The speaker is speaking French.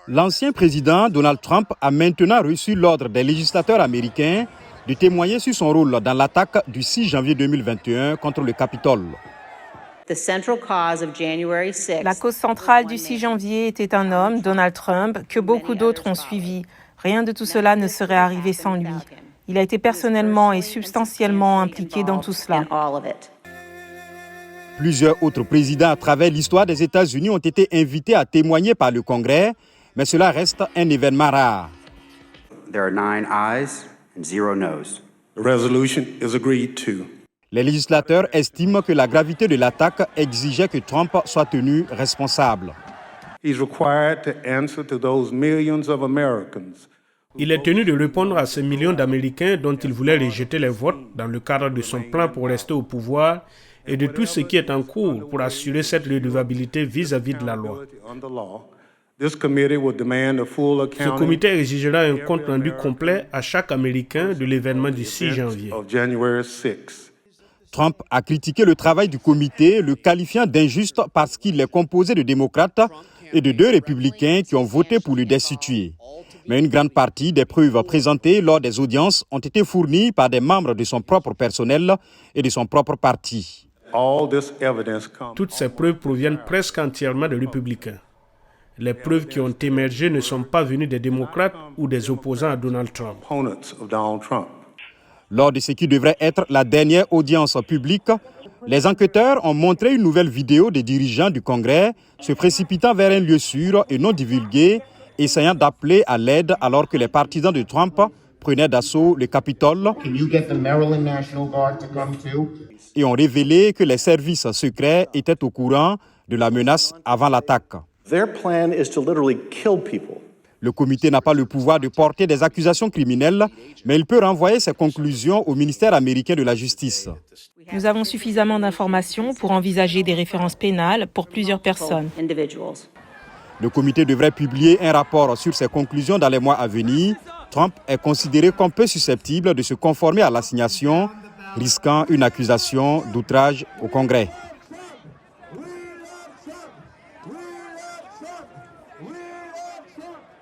L'ancien président Donald Trump a maintenant reçu l'ordre des législateurs américains de témoigner sur son rôle dans l'attaque du 6 janvier 2021 contre le Capitole. La cause centrale du 6 janvier était un homme, Donald Trump, que beaucoup d'autres ont suivi. Rien de tout cela ne serait arrivé sans lui. Il a été personnellement et substantiellement impliqué dans tout cela. Plusieurs autres présidents à travers l'histoire des États-Unis ont été invités à témoigner par le Congrès, mais cela reste un événement rare. There are 9 ayes and 0 noes. The resolution is agreed to. Les législateurs estiment que la gravité de l'attaque exigeait que Trump soit tenu responsable. He's required to answer to those millions of Americans. Il est tenu de répondre à ces millions d'Américains dont il voulait rejeter les votes dans le cadre de son plan pour rester au pouvoir et de tout ce qui est en cours pour assurer cette redevabilité vis-à-vis de la loi. Ce comité exigera un compte rendu complet à chaque Américain de l'événement du 6 janvier. Trump a critiqué le travail du comité, le qualifiant d'injuste parce qu'il est composé de démocrates et de 2 républicains qui ont voté pour le destituer. Mais une grande partie des preuves présentées lors des audiences ont été fournies par des membres de son propre personnel et de son propre parti. Toutes ces preuves proviennent presque entièrement des républicains. Les preuves qui ont émergé ne sont pas venues des démocrates ou des opposants à Donald Trump. Lors de ce qui devrait être la dernière audience publique, les enquêteurs ont montré une nouvelle vidéo des dirigeants du Congrès se précipitant vers un lieu sûr et non divulgué, essayant d'appeler à l'aide alors que les partisans de Trump prenaient d'assaut le Capitole et ont révélé que les services secrets étaient au courant de la menace avant l'attaque. Le comité n'a pas le pouvoir de porter des accusations criminelles, mais il peut renvoyer ses conclusions au ministère américain de la Justice. Nous avons suffisamment d'informations pour envisager des références pénales pour plusieurs personnes. Le comité devrait publier un rapport sur ses conclusions dans les mois à venir. Trump est considéré comme peu susceptible de se conformer à l'assignation, risquant une accusation d'outrage au Congrès.